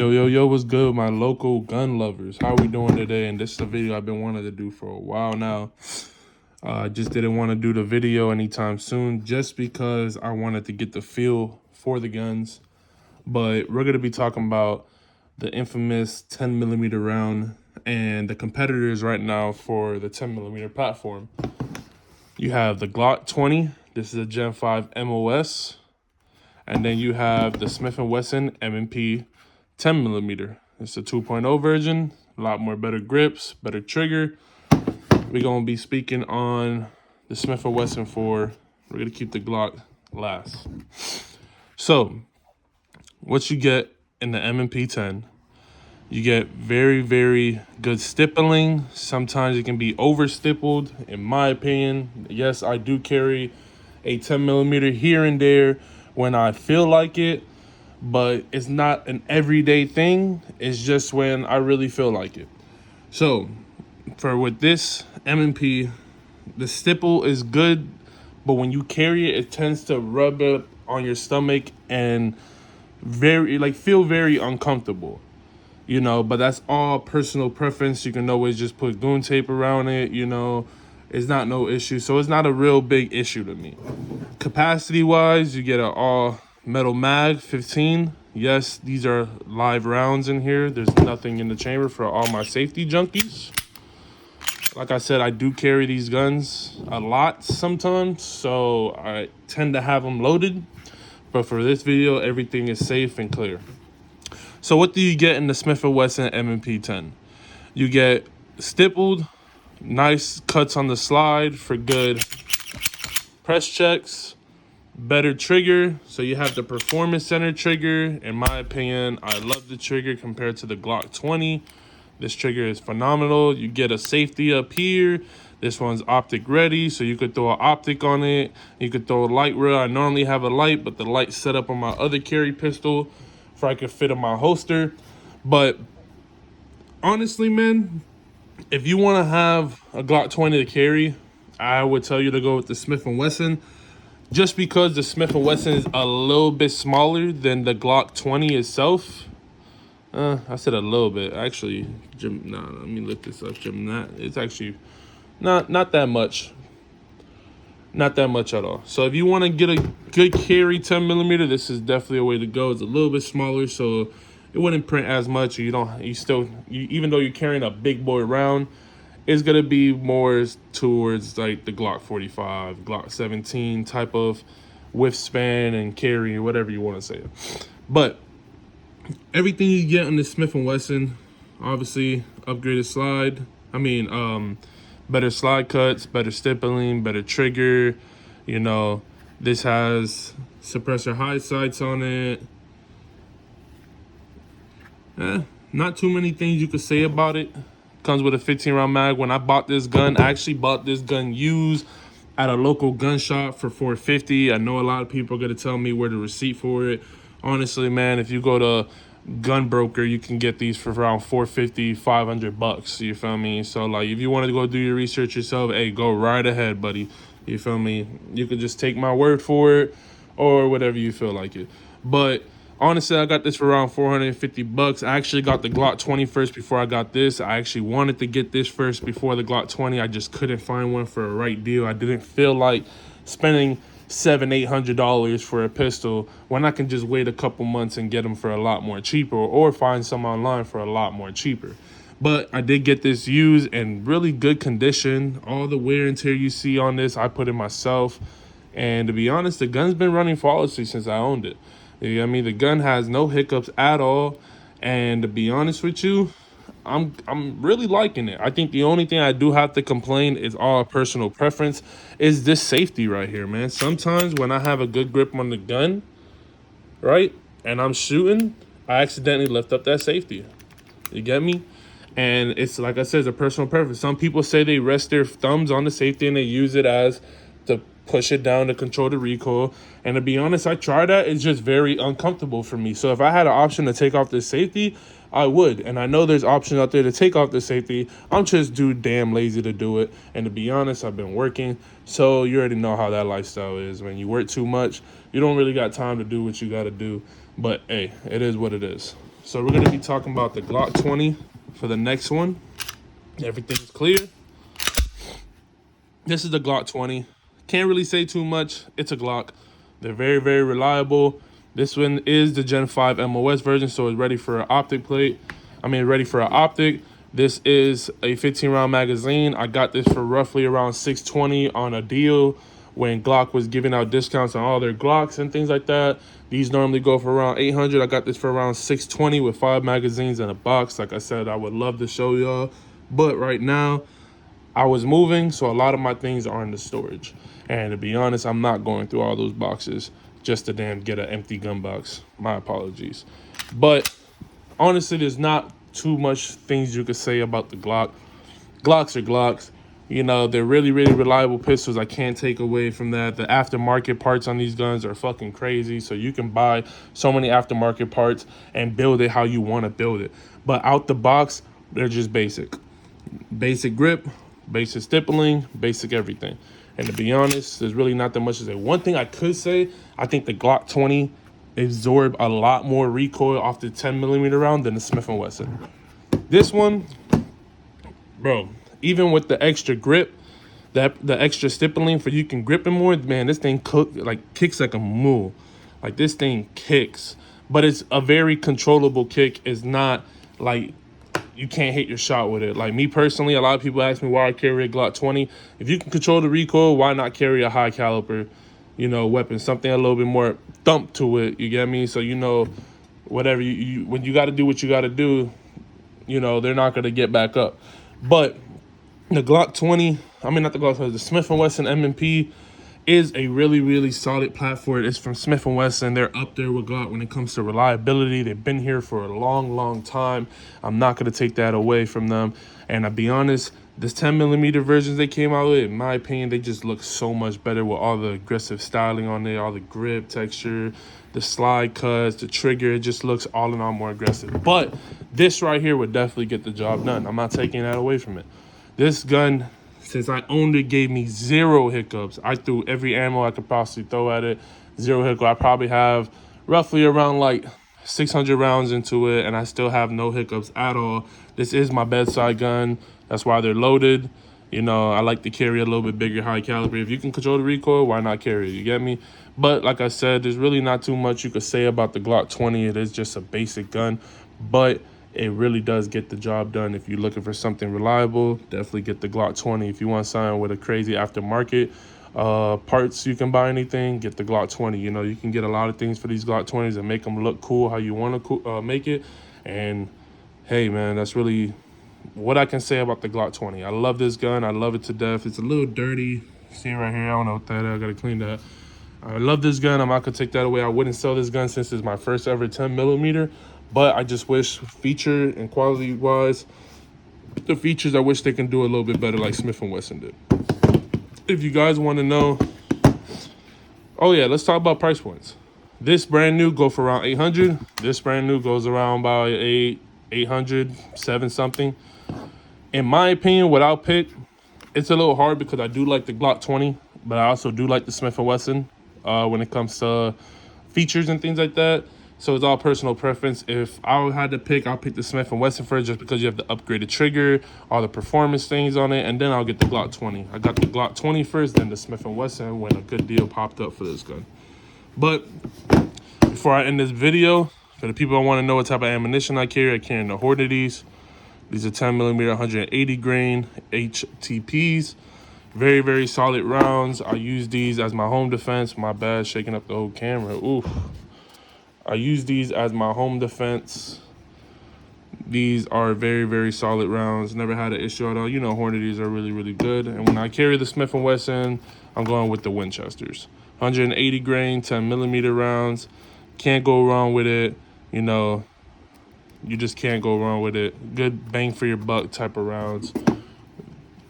Yo, what's good, my local gun lovers? How we doing today? And this is a video I've been wanting to do for a while now. I just didn't want to do the video anytime soon just because I wanted to get the feel for the guns. But we're going to be talking about the infamous 10mm round and the competitors right now for the 10mm platform. You have the Glock 20. This is a Gen 5 MOS. And then you have the Smith and Wesson M&P 10mm. It's a 2.0 version, a lot more better grips, better trigger. We're gonna be speaking on the Smith & Wesson 4. We're gonna keep the Glock last. So, what you get in the M&P 10, you get very, very good stippling. Sometimes it can be over stippled, in my opinion. Yes, I do carry a 10mm here and there when I feel like it, but it's not an everyday thing. It's just when I really feel like it. So with this M&P, the stipple is good, but when you carry it, it tends to rub it on your stomach and feel very uncomfortable, but that's all personal preference. You can always just put goon tape around it, it's not no issue. So it's not a real big issue to me. Capacity wise, you get an all metal mag 15. Yes, these are live rounds in here. There's nothing in the chamber for all my safety junkies. Like I said, I do carry these guns a lot sometimes, so I tend to have them loaded. But for this video, everything is safe and clear. So what do you get in the Smith & Wesson M&P 10? You get stippled, nice cuts on the slide for good press checks, better trigger. So you have the performance center trigger. In my opinion, I love the trigger compared to the Glock 20. This trigger is phenomenal. You get a safety up here. This one's optic ready, so you could throw an optic on it. You could throw a light rail. I normally have a light, but the light's set up on my other carry pistol for I could fit in my holster. But honestly, man, if you want to have a Glock 20 to carry, I would tell you to go with the Smith & Wesson. Just because the Smith & Wesson is a little bit smaller than the Glock 20 itself. I said a little bit. Actually, let me lift this up, it's actually not that much. Not that much at all. So if you want to get a good carry 10mm, this is definitely a way to go. It's a little bit smaller, so it wouldn't print as much. Even though you're carrying a big boy round, it's gonna be more towards like the Glock 45, Glock 17 type of whiff span and carry, whatever you want to say. But everything you get on the Smith & Wesson, obviously upgraded slide. Better slide cuts, better stippling, better trigger. This has suppressor high sights on it. Not too many things you could say about it. Comes with a 15-round mag. When I bought this gun, I actually bought this gun used at a local gun shop for $450. I know a lot of people are gonna tell me where the receipt for it. Honestly, man, if you go to Gun Broker, you can get these for around $450, $500. You feel me? So like, if you want to go do your research yourself, hey, go right ahead, buddy. You feel me? You could just take my word for it, or whatever you feel like it. But honestly, I got this for around $450. I actually got the Glock 20 first before I got this. I actually wanted to get this first before the Glock 20. I just couldn't find one for a right deal. I didn't feel like spending $700-800 for a pistol when I can just wait a couple months and get them for a lot more cheaper, or find some online for a lot more cheaper. But I did get this used in really good condition. All the wear and tear you see on this, I put in myself. And to be honest, the gun's been running flawlessly since I owned it. The gun has no hiccups at all. And to be honest with you, I'm really liking it. I think the only thing I do have to complain is all personal preference, is this safety right here, man. Sometimes when I have a good grip on the gun, right, and I'm shooting, I accidentally lift up that safety. You get me? And it's, like I said, it's a personal preference. Some people say they rest their thumbs on the safety and they use it as to push it down to control the recoil. And to be honest, I tried that. It's just very uncomfortable for me. So if I had an option to take off this safety, I would. And I know there's options out there to take off the safety. I'm just too damn lazy to do it. And to be honest, I've been working. So you already know how that lifestyle is. When you work too much, you don't really got time to do what you got to do. But hey, it is what it is. So we're gonna be talking about the Glock 20 for the next one. Everything's clear. This is the Glock 20. Can't really say too much. It's a Glock. They're very, very reliable. This one is the Gen 5 MOS version, so it's ready for an optic plate. Ready for an optic. This is a 15-round magazine. I got this for roughly around $620 on a deal when Glock was giving out discounts on all their Glocks and things like that. These normally go for around $800. I got this for around $620 with 5 magazines in a box. Like I said, I would love to show y'all, but right now I was moving, so a lot of my things are in the storage. And to be honest, I'm not going through all those boxes just to damn get an empty gun box. My apologies. But honestly, there's not too much things you could say about the Glock. Glocks are Glocks. You know, they're really, really reliable pistols. I can't take away from that. The aftermarket parts on these guns are fucking crazy. So you can buy so many aftermarket parts and build it how you want to build it. But out the box, they're just basic. Basic grip, basic stippling, basic everything. And to be honest, there's really not that much to say. One thing I could say, I think the Glock 20 absorb a lot more recoil off the 10mm round than the Smith and Wesson. This one, bro, even with the extra grip, the extra stippling for you can grip it more, man, this thing kicks like a mule. Like, this thing kicks, but it's a very controllable kick. It's not like you can't hit your shot with it. Like me personally, a lot of people ask me why I carry a Glock 20. If you can control the recoil, why not carry a high caliber, weapon, something a little bit more thump to it, you get me? So, whatever when you got to do what you got to do, they're not going to get back up. But the Glock 20, not the Glock 20, the Smith and Wesson M&P is a really, really solid platform. It's from Smith and Wesson. They're up there with Glock when it comes to reliability. They've been here for a long, long time. I'm not going to take that away from them. And I'll be honest, this 10mm versions they came out with, in my opinion, they just look so much better with all the aggressive styling on there, all the grip texture, the slide cuts, the trigger. It just looks all in all more aggressive. But this right here would definitely get the job done. I'm not taking that away from it. This gun, since I owned it, gave me 0 hiccups. I threw every ammo I could possibly throw at it. 0 hiccup. I probably have roughly around like 600 rounds into it, and I still have no hiccups at all. This is my bedside gun. That's why they're loaded. I like to carry a little bit bigger, high caliber. If you can control the recoil, why not carry it? You get me? But like I said, there's really not too much you could say about the Glock 20. It is just a basic gun, but it really does get the job done. If you're looking for something reliable, definitely get the Glock 20. If you want something with a crazy aftermarket parts, you can buy anything, get the Glock 20. You can get a lot of things for these Glock 20s and make them look cool how you want to make it. And hey, man, that's really what I can say about the Glock 20. I love this gun. I love it to death. It's a little dirty. See right here? I don't know what that is. I got to clean that. I love this gun. I'm not going to take that away. I wouldn't sell this gun since it's my first ever 10mm. But I just wish feature and quality wise, the features, I wish they can do a little bit better like Smith and Wesson did. If you guys want to know, oh yeah, let's talk about price points. This brand new go for around 800. This brand new goes around about 800, 7 something. In my opinion, what I'll pick, it's a little hard because I do like the Glock 20, but I also do like the Smith and Wesson when it comes to features and things like that. So it's all personal preference. If I had to pick, I'll pick the Smith & Wesson first just because you have the upgraded trigger, all the performance things on it, and then I'll get the Glock 20. I got the Glock 20 first, then the Smith & Wesson when a good deal popped up for this gun. But before I end this video, for the people that want to know what type of ammunition I carry the Hornadies. These are 10mm 180 grain HTPs. Very, very solid rounds. I use these as my home defense. My bad, shaking up the whole camera. Oof. I use these as my home defense. These are very, very solid rounds. Never had an issue at all. Hornadies are really, really good. And when I carry the Smith & Wesson, I'm going with the Winchesters. 180 grain, 10mm rounds. Can't go wrong with it. You just can't go wrong with it. Good bang for your buck type of rounds.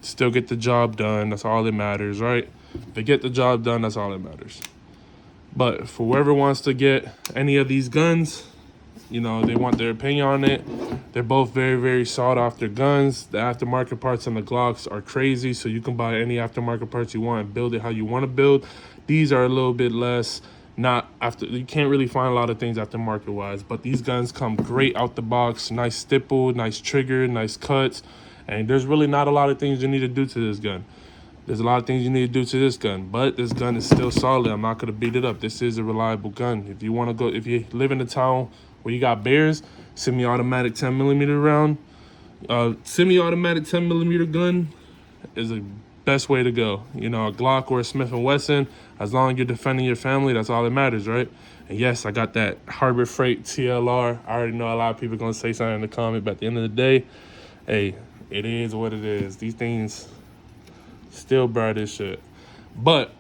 Still get the job done. That's all that matters, right? If they get the job done, that's all that matters. But for whoever wants to get any of these guns, they want their opinion on it. They're both very, very sought after guns. The aftermarket parts on the Glocks are crazy, so you can buy any aftermarket parts you want and build it how you want to build. These are a little bit less not after. You can't really find a lot of things aftermarket wise, but these guns come great out the box. Nice stipple, nice trigger, nice cuts, and there's really not a lot of things you need to do to this gun. There's a lot of things you need to do to this gun, but this gun is still solid. I'm not gonna beat it up. This is a reliable gun. If you want to go, if you live in a town where you got bears, semi-automatic 10mm round, semi-automatic 10mm gun is the best way to go. You know, a Glock or a Smith and Wesson, as long as you're defending your family, that's all that matters, right? And yes, I got that Harbor Freight TLR. I already know a lot of people are gonna say something in the comment, but at the end of the day, hey, it is what it is. These things still bright as shit. But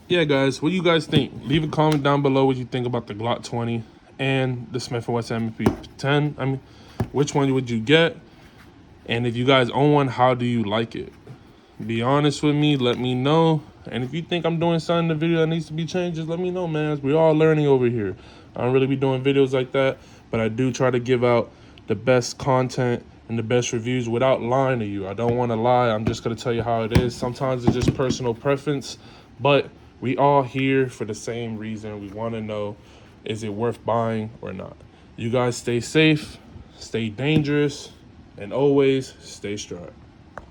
yeah, guys, what do you guys think? Leave a comment down below what you think about the Glock 20 and the Smith and Wesson M&P 10. I mean, which one would you get? And if you guys own one, how do you like it? Be honest with me, let me know. And if you think I'm doing something in the video that needs to be changed, just let me know, man. We're all learning over here. I don't really be doing videos like that, but I do try to give out the best content and the best reviews without lying to you. I don't want to lie. I'm just going to tell you how it is. Sometimes it's just personal preference, but we all here for the same reason. We want to know, is it worth buying or not? You guys stay safe, stay dangerous, and always stay strapped.